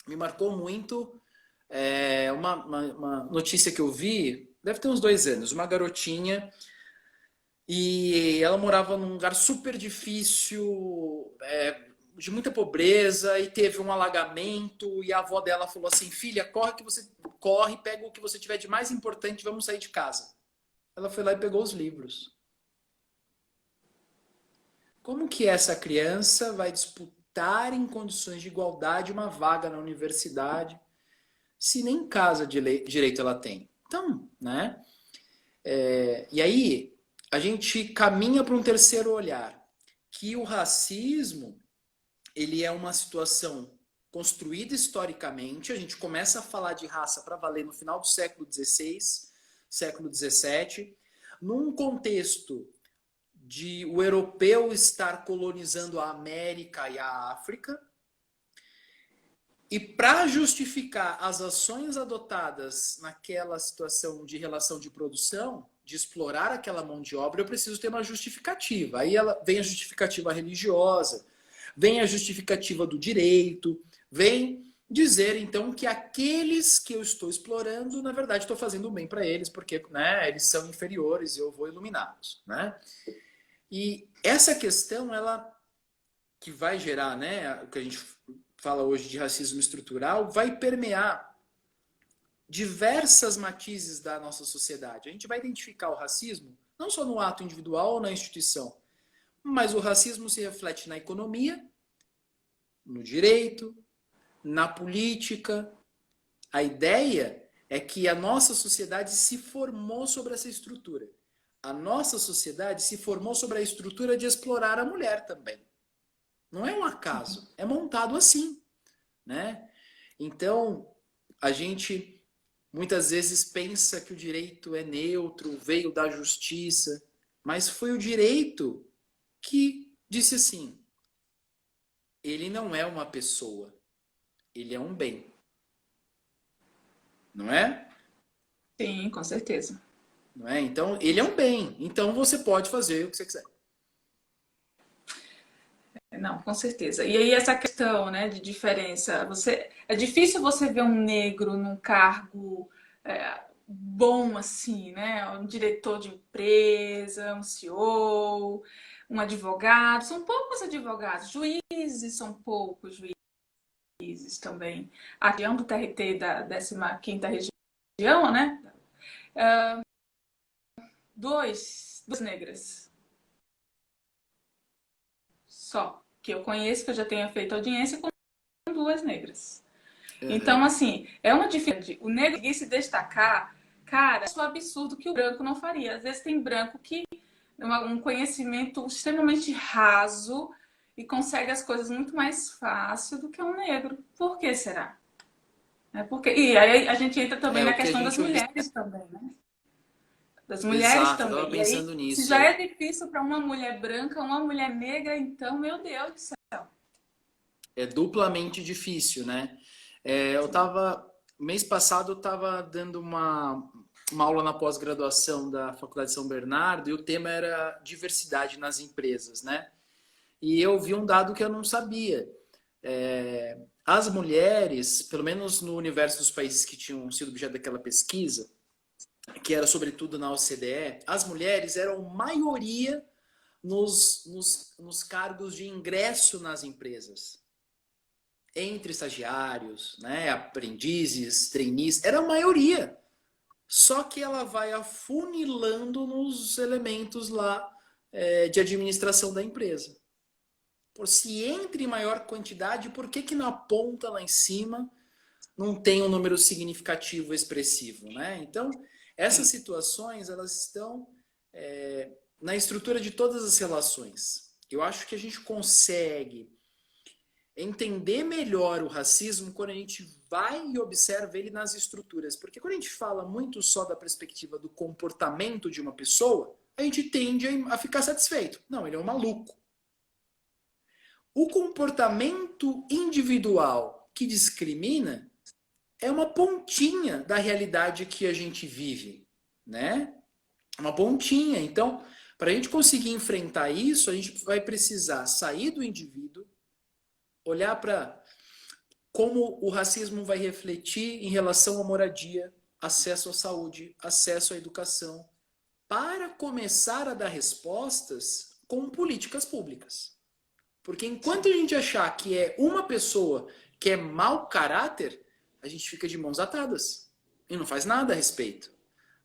S2: me marcou muito uma notícia que eu vi, deve ter uns 2 anos, uma garotinha e ela morava num lugar super difícil, de muita pobreza, e teve um alagamento, e a avó dela falou assim: filha, corre, pega o que você tiver de mais importante, vamos sair de casa. Ela foi lá e pegou os livros. Como que essa criança vai disputar em condições de igualdade uma vaga na universidade se nem casa de direito ela tem? Então, né? E aí a gente caminha para um terceiro olhar, que o racismo ele é uma situação construída historicamente. A gente começa a falar de raça para valer no final do século XVI, século XVII, num contexto de o europeu estar colonizando a América e a África. E para justificar as ações adotadas naquela situação de relação de produção, de explorar aquela mão de obra, eu preciso ter uma justificativa. Aí ela, vem a justificativa religiosa, vem a justificativa do direito, vem dizer, então, que aqueles que eu estou explorando, na verdade, estou fazendo bem para eles, porque, né, eles são inferiores e eu vou iluminá-los, né? E essa questão, ela que vai gerar, né, o que a gente fala hoje de racismo estrutural, vai permear diversas matizes da nossa sociedade. A gente vai identificar o racismo não só no ato individual ou na instituição, mas o racismo se reflete na economia, no direito, na política. A ideia é que a nossa sociedade se formou sobre essa estrutura. A nossa sociedade se formou sobre a estrutura de explorar a mulher também. Não é um acaso, é montado assim, né? Então, a gente muitas vezes pensa que o direito é neutro, veio da justiça, mas foi o direito que disse assim: ele não é uma pessoa, ele é um bem. Não é?
S1: Sim, com certeza.
S2: Não é? Então, ele é um bem. Então, você pode fazer o que você quiser.
S1: Não, com certeza. E aí essa questão, né, de diferença, é difícil você ver um negro num cargo bom assim, né? Um diretor de empresa, um CEO, um advogado. São poucos advogados, juízes são poucos juízes também. A região do TRT da 15ª região, né? Duas negras só que eu conheço, que eu já tenha feito audiência com duas negras. Então, assim, é uma dificuldade. O negro conseguir se destacar, cara, é um absurdo que o branco não faria. Às vezes tem branco que um conhecimento extremamente raso e consegue as coisas muito mais fácil do que um negro. Por que será? E aí a gente entra também na questão das mulheres também, né? Das mulheres
S2: Exato, eu
S1: também.
S2: estava
S1: E aí,
S2: pensando
S1: se
S2: nisso.
S1: já é difícil para uma mulher branca, uma mulher negra, então, meu Deus do céu.
S2: É duplamente difícil, né? Mês passado eu estava dando uma aula na pós-graduação da Faculdade de São Bernardo e o tema era diversidade nas empresas, né? E eu vi um dado que eu não sabia. As mulheres, pelo menos no universo dos países que tinham sido objeto daquela pesquisa, que era sobretudo na OCDE, as mulheres eram maioria nos cargos de ingresso nas empresas. Entre estagiários, né, aprendizes, trainees, era a maioria. Só que ela vai afunilando nos elementos lá de administração da empresa. Por se entre maior quantidade, por que na ponta lá em cima não tem um número significativo expressivo, né? Então, essas situações, elas estão na estrutura de todas as relações. Eu acho que a gente consegue entender melhor o racismo quando a gente vai e observa ele nas estruturas. Porque quando a gente fala muito só da perspectiva do comportamento de uma pessoa, a gente tende a ficar satisfeito. Não, ele é um maluco. O comportamento individual que discrimina é uma pontinha da realidade que a gente vive, né? Uma pontinha. Então, para a gente conseguir enfrentar isso, a gente vai precisar sair do indivíduo, olhar para como o racismo vai refletir em relação à moradia, acesso à saúde, acesso à educação, para começar a dar respostas com políticas públicas. Porque enquanto a gente achar que é uma pessoa que é mau caráter, a gente fica de mãos atadas e não faz nada a respeito,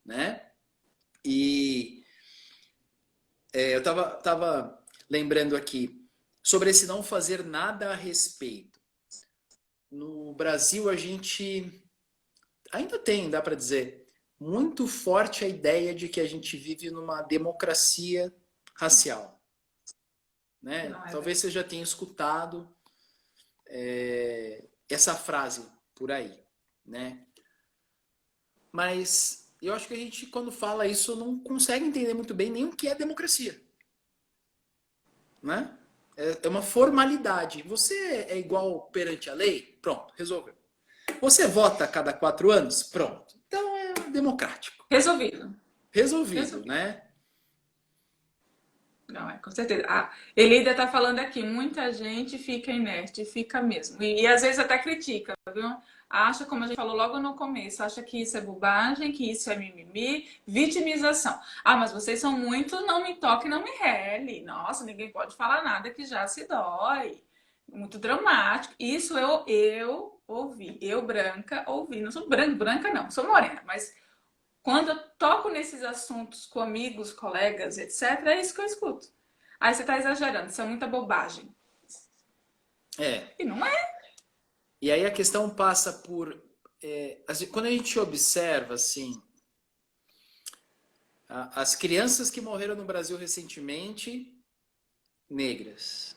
S2: né? E eu tava lembrando aqui sobre esse não fazer nada a respeito. No Brasil, a gente ainda tem, dá para dizer, muito forte a ideia de que a gente vive numa democracia racial. Né? Talvez você já tenha escutado essa frase por aí. Né? Mas eu acho que a gente, quando fala isso, não consegue entender muito bem nem o que é democracia. Né? É uma formalidade. Você é igual perante a lei? Pronto, resolveu. Você vota a cada 4 anos? Pronto. Então é democrático.
S1: Resolvido.
S2: resolvido, né?
S1: Não, é, com certeza. Ah, ele ainda está falando aqui, muita gente fica inerte, fica mesmo. E às vezes até critica, viu? Acha, como a gente falou logo no começo, acha que isso é bobagem, que isso é mimimi, vitimização. Ah, mas vocês são muito não me toque, não me rele. Nossa, ninguém pode falar nada que já se dói. Muito dramático. Isso eu ouvi. Eu, branca, ouvi. Não sou branca, branca não, sou morena, mas quando eu toco nesses assuntos com amigos, colegas, etc., é isso que eu escuto. Aí você está exagerando, isso é muita bobagem.
S2: É.
S1: E não é.
S2: E aí a questão passa por. Quando a gente observa, assim, as crianças que morreram no Brasil recentemente, negras.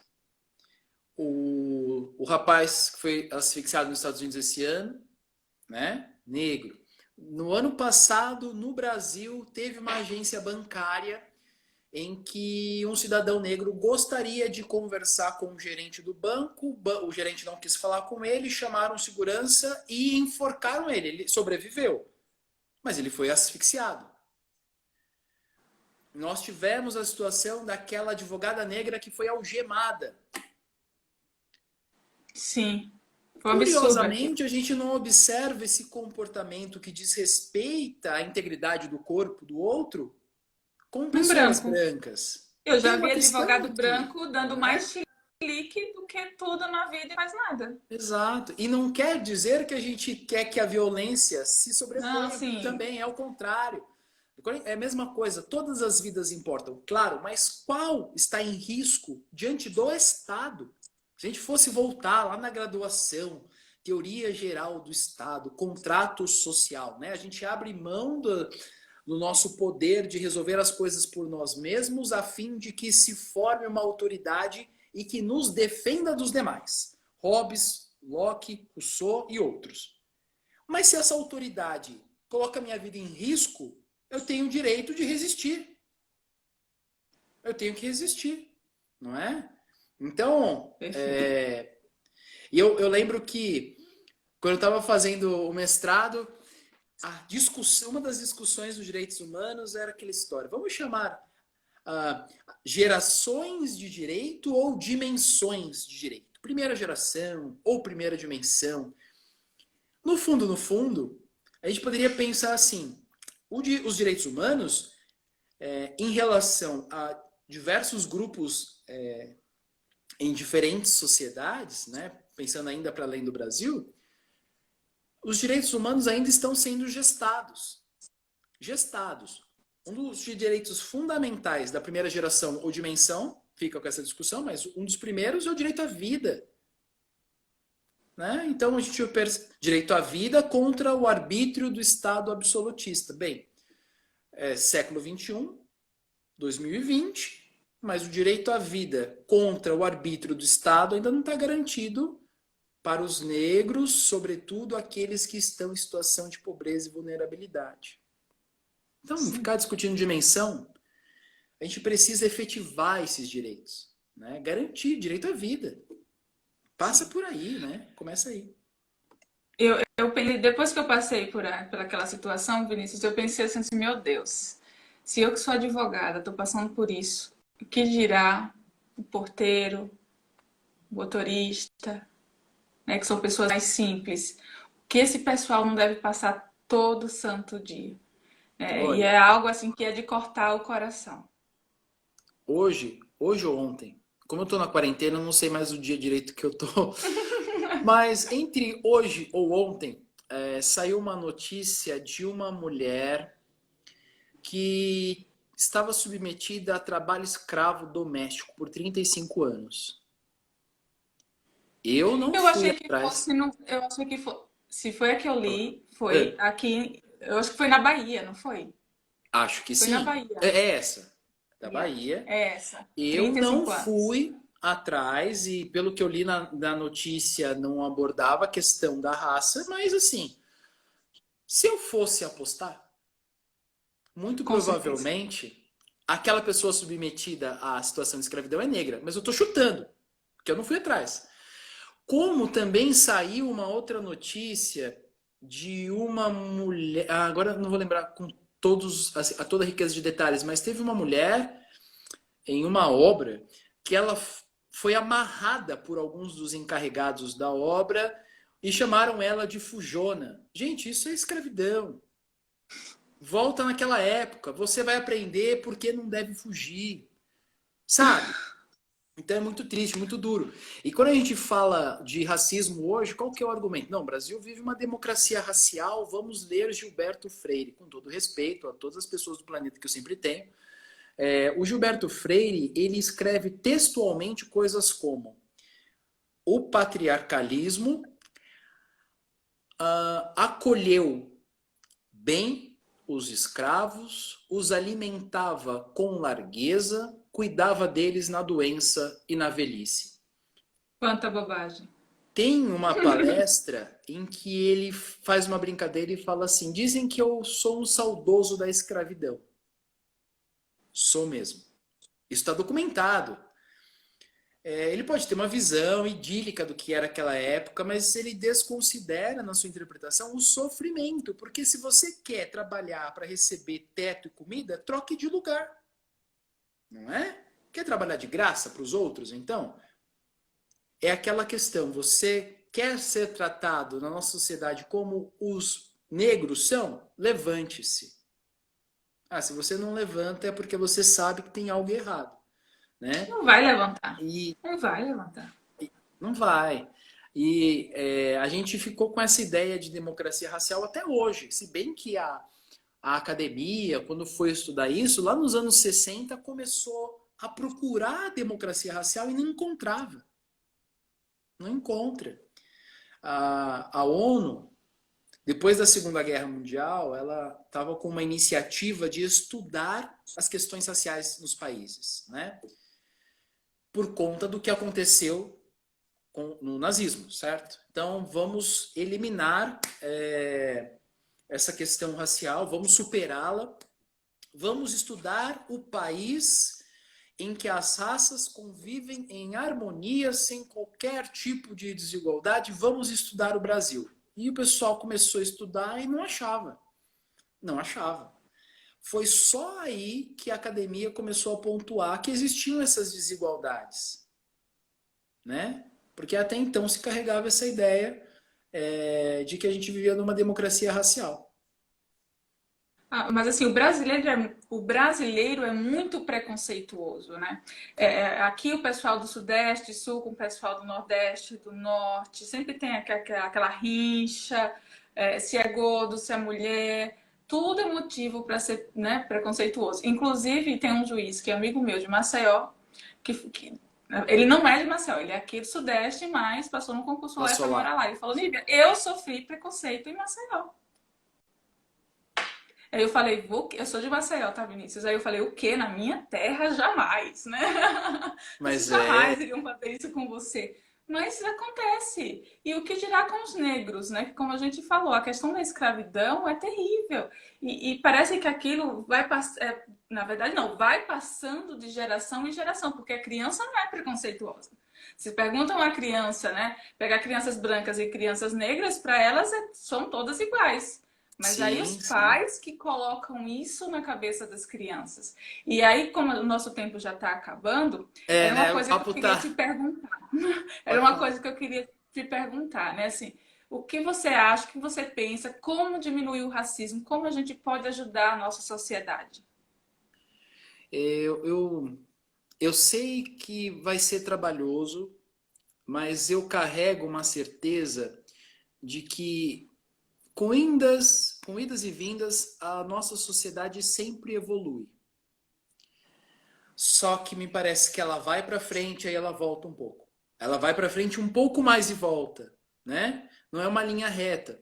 S2: O rapaz que foi asfixiado nos Estados Unidos esse ano, né? Negro. No ano passado, no Brasil, teve uma agência bancária em que um cidadão negro gostaria de conversar com o gerente do banco, o gerente não quis falar com ele, chamaram segurança e enforcaram ele. Ele sobreviveu, mas ele foi asfixiado. Nós tivemos a situação daquela advogada negra que foi algemada.
S1: Sim. Foi um absurdo aqui.
S2: Curiosamente, a gente não observa esse comportamento que desrespeita a integridade do corpo do outro com
S1: Um
S2: pessoas
S1: branco.
S2: brancas.
S1: Eu
S2: Tem
S1: já
S2: uma
S1: vi
S2: questão
S1: advogado
S2: aqui,
S1: branco dando
S2: não é?
S1: mais chilique do que tudo na vida e mais nada.
S2: Exato. E não quer dizer que a gente quer que a violência se
S1: Não,
S2: sobreponha
S1: assim,
S2: também, é o contrário. É a mesma coisa, todas as vidas importam, claro, mas qual está em risco diante do Estado? Se a gente fosse voltar lá na graduação, teoria geral do Estado, contrato social, né? A gente abre mão do nosso poder de resolver as coisas por nós mesmos, a fim de que se forme uma autoridade e que nos defenda dos demais. Hobbes, Locke, Rousseau e outros. Mas se essa autoridade coloca minha vida em risco, eu tenho o direito de resistir. Eu tenho que resistir, não é? Então,
S1: perfeito.
S2: eu lembro que quando eu estava fazendo o mestrado, uma das discussões dos direitos humanos era aquela história. Vamos chamar gerações de direito ou dimensões de direito. Primeira geração ou primeira dimensão. No fundo, a gente poderia pensar assim: os direitos humanos, em relação a diversos grupos em diferentes sociedades, né, pensando ainda para além do Brasil, os direitos humanos ainda estão sendo gestados. Gestados. Um dos direitos fundamentais da primeira geração ou dimensão, fica com essa discussão, mas um dos primeiros é o direito à vida. Né? Então a gente direito à vida contra o arbítrio do Estado absolutista. Bem, século XXI, 2020, mas o direito à vida contra o arbítrio do Estado ainda não está garantido para os negros, sobretudo aqueles que estão em situação de pobreza e vulnerabilidade. Então,
S1: Sim.
S2: ficar discutindo dimensão, a gente precisa efetivar esses direitos, né? Garantir direito à vida. Passa
S1: Sim.
S2: por aí, né? Começa aí.
S1: Eu pensei, depois que eu passei por aquela situação, Vinícius, eu pensei assim, meu Deus, se eu que sou advogada estou passando por isso, o que dirá o porteiro, o motorista, né, que são pessoas mais simples, que esse pessoal não deve passar todo santo dia. E
S2: Olha,
S1: é algo assim que é de cortar o coração.
S2: hoje ou ontem, como eu tô na quarentena, eu não sei mais o dia direito que eu tô, mas entre hoje ou ontem, saiu uma notícia de uma mulher que estava submetida a trabalho escravo doméstico por 35 anos. Eu não
S1: Eu
S2: fui
S1: achei que
S2: atrás.
S1: fosse, eu achei que se foi a que eu li, foi
S2: É,
S1: aqui, eu acho que foi na Bahia, não foi?
S2: acho que
S1: Foi na
S2: sim.
S1: Bahia.
S2: É essa, da
S1: Yeah.
S2: Bahia.
S1: É essa,
S2: Eu não
S1: 35 anos.
S2: fui atrás e, pelo que eu li na notícia, não abordava a questão da raça, mas assim, se eu fosse apostar, muito
S1: Com certeza.
S2: provavelmente aquela pessoa submetida à situação de escravidão é negra, mas eu estou chutando, porque eu não fui atrás. Como também saiu uma outra notícia de uma mulher, agora não vou lembrar com toda a riqueza de detalhes, mas teve uma mulher em uma obra que ela foi amarrada por alguns dos encarregados da obra e chamaram ela de fujona. Gente, isso é escravidão. Volta naquela época, você vai aprender porque não deve fugir, sabe? Então é muito triste, muito duro. E quando a gente fala de racismo hoje, qual que é o argumento? Não, o Brasil vive uma democracia racial, vamos ler Gilberto Freire, com todo respeito a todas as pessoas do planeta que eu sempre tenho. O Gilberto Freire, ele escreve textualmente coisas como o patriarcalismo acolheu bem os escravos, os alimentava com largueza, cuidava deles na doença e na velhice.
S1: Quanta bobagem.
S2: Tem uma palestra em que ele faz uma brincadeira e fala assim: dizem que eu sou um saudoso da escravidão. Sou mesmo. Isso está documentado. Ele pode ter uma visão idílica do que era aquela época, mas ele desconsidera na sua interpretação o sofrimento, porque se você quer trabalhar para receber teto e comida, troque de lugar. Não é? Quer trabalhar de graça para os outros, então? É aquela questão, você quer ser tratado na nossa sociedade como os negros são? Levante-se. Se você não levanta é porque você sabe que tem algo errado. Né?
S1: Não vai levantar.
S2: E
S1: Não vai levantar.
S2: não vai. E a gente ficou com essa ideia de democracia racial até hoje. Se bem que a academia, quando foi estudar isso, lá nos anos 60, começou a procurar a democracia racial e não encontrava. Não encontra. A ONU, depois da Segunda Guerra Mundial, ela estava com uma iniciativa de estudar as questões raciais nos países, né? Por conta do que aconteceu no nazismo, certo? Então, vamos eliminar essa questão racial, vamos superá-la, vamos estudar o país em que as raças convivem em harmonia, sem qualquer tipo de desigualdade, vamos estudar o Brasil. E o pessoal começou a estudar e não achava. Não achava. Foi só aí que a academia começou a pontuar que existiam essas desigualdades, né? Porque até então se carregava essa ideia de que a gente vivia numa democracia racial.
S1: Mas assim, o brasileiro é muito preconceituoso, né? Aqui o pessoal do Sudeste, Sul, com o pessoal do Nordeste, do Norte, sempre tem aquela rincha, se é gordo, se é mulher, tudo é motivo para ser, né, preconceituoso. Inclusive, tem um juiz que é amigo meu de Maceió, que ele não é de Maceió, ele é aqui do Sudeste, mas passou no concurso lá e
S2: Passou
S1: foi morar
S2: lá.
S1: lá. Ele falou, Nívia, eu sofri preconceito em Maceió. Aí eu falei, eu sou de Maceió, tá, Vinícius? Aí eu falei, o quê? Na minha terra, jamais, né? Vocês
S2: Mas
S1: jamais iriam fazer isso com você. Mas acontece. E o que dirá com os negros, né? Que como a gente falou, a questão da escravidão é terrível. E parece que aquilo vai passar. Na verdade, não, vai passando de geração em geração, porque a criança não é preconceituosa. Se perguntam a criança, né? Pegar crianças brancas e crianças negras, para elas são todas iguais. Mas aí
S2: sim,
S1: os
S2: sim.
S1: pais que colocam isso na cabeça das crianças. E aí, como o nosso tempo já está acabando, era uma
S2: Né? O
S1: coisa que eu
S2: papo
S1: queria
S2: tá.
S1: te perguntar. Era
S2: Pode
S1: uma
S2: falar.
S1: coisa que eu queria te perguntar, né? Assim, o que você acha, o que você pensa, como diminuir o racismo, como a gente pode ajudar a nossa sociedade?
S2: Eu, eu, eu sei que vai ser trabalhoso, mas eu carrego uma certeza de que com idas e vindas, a nossa sociedade sempre evolui. Só que me parece que ela vai para frente, aí ela volta um pouco. Ela vai para frente um pouco mais e volta, né? Não é uma linha reta.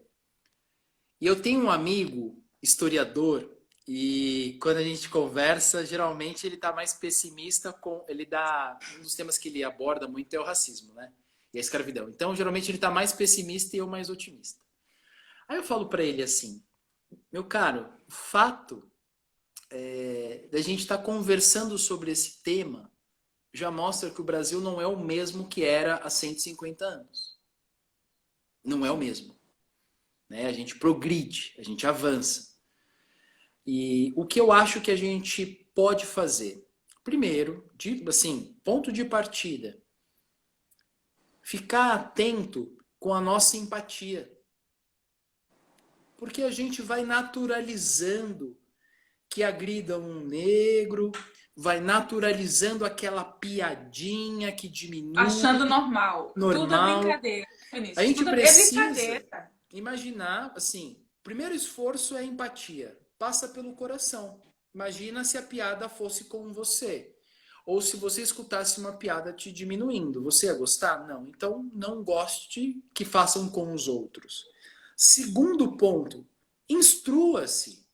S2: E eu tenho um amigo historiador e quando a gente conversa, geralmente ele está mais pessimista ele dá um dos temas que ele aborda muito é o racismo, né? E a escravidão. Então, geralmente ele está mais pessimista e eu mais otimista. Aí eu falo para ele assim, meu caro, o fato da gente estar conversando sobre esse tema já mostra que o Brasil não é o mesmo que era há 150 anos. Não é o mesmo. Né? A gente progride, a gente avança. E o que eu acho que a gente pode fazer? Primeiro, assim, ponto de partida, ficar atento com a nossa empatia. Porque a gente vai naturalizando que agrida um negro, vai naturalizando aquela piadinha que diminui,
S1: Achando normal. Tudo é
S2: normal.
S1: brincadeira,
S2: A
S1: Vinícius.
S2: gente
S1: Tudo é
S2: precisa
S1: brincadeira.
S2: imaginar, assim, o primeiro esforço é a empatia, passa pelo coração. Imagina se a piada fosse com você. Ou se você escutasse uma piada te diminuindo, você ia gostar? Não. Então não goste que façam com os outros. Segundo ponto, instrua-se,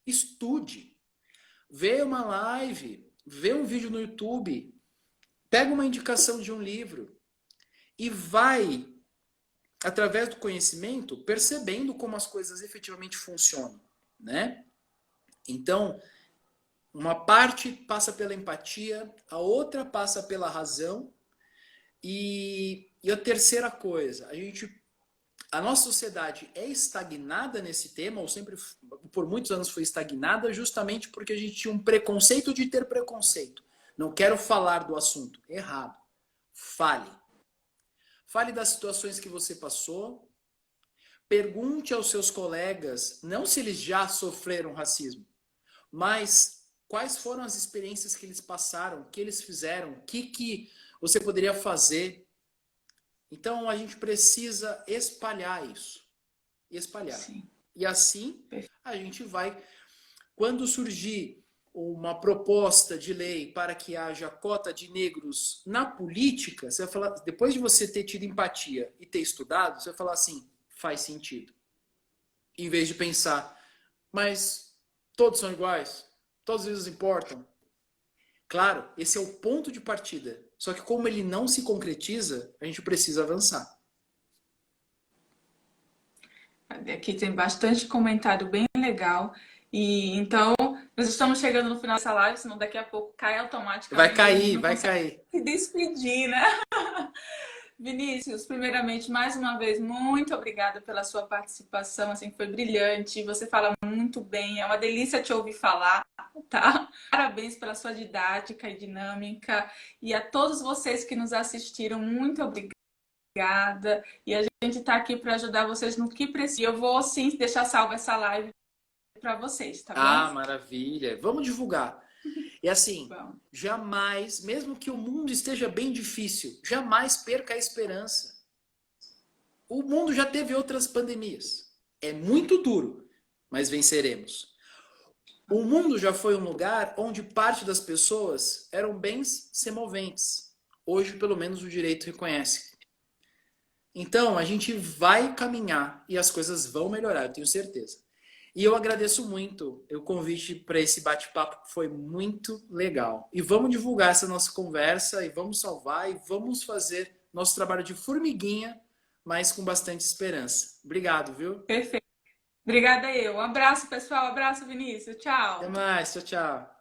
S2: estude, vê uma live, vê um vídeo no YouTube, pega uma indicação de um livro e vai, através do conhecimento, percebendo como as coisas efetivamente funcionam, né? Então, uma parte passa pela empatia, a outra passa pela razão e a terceira coisa, a nossa sociedade é estagnada nesse tema, ou sempre, por muitos anos foi estagnada, justamente porque a gente tinha um preconceito de ter preconceito. Não quero falar do assunto. Errado. Fale. Fale das situações que você passou. Pergunte aos seus colegas, não se eles já sofreram racismo, mas quais foram as experiências que eles passaram, que eles fizeram, o que você poderia fazer. Então a gente precisa espalhar isso. Espalhar.
S1: Sim.
S2: E assim a gente vai, quando surgir uma proposta de lei para que haja cota de negros na política, você vai falar, depois de você ter tido empatia e ter estudado, você vai falar assim, faz sentido. Em vez de pensar, mas todos são iguais, todos eles importam. Claro, esse é o ponto de partida. Só que como ele não se concretiza, a gente precisa avançar.
S1: Aqui tem bastante comentário bem legal. E então, nós estamos chegando no final dessa live, senão daqui a pouco cai
S2: Vai
S1: automaticamente. A gente
S2: cair,
S1: não
S2: vai
S1: consegue
S2: cair.
S1: se despedir, né? Vinícius, primeiramente, mais uma vez, muito obrigada pela sua participação, assim, foi brilhante, você fala muito bem, é uma delícia te ouvir falar, tá? Parabéns pela sua didática e dinâmica, e a todos vocês que nos assistiram, muito obrigada, e a gente está aqui para ajudar vocês no que precisa. Eu vou, sim, deixar salva essa live para vocês, tá bom?
S2: Ah, maravilha. Vamos divulgar. E assim,
S1: Bom,
S2: jamais, mesmo que o mundo esteja bem difícil, jamais perca a esperança. O mundo já teve outras pandemias. É muito duro, mas venceremos. O mundo já foi um lugar onde parte das pessoas eram bens semoventes. Hoje, pelo menos, o direito reconhece. Então, a gente vai caminhar e as coisas vão melhorar, eu tenho certeza. E eu agradeço muito o convite para esse bate-papo, que foi muito legal. E vamos divulgar essa nossa conversa, e vamos salvar, e vamos fazer nosso trabalho de formiguinha, mas com bastante esperança. Obrigado, viu?
S1: perfeito. Obrigada eu. Um abraço, pessoal. Um abraço, Vinícius.
S2: Até
S1: Tchau.
S2: mais, tchau, tchau.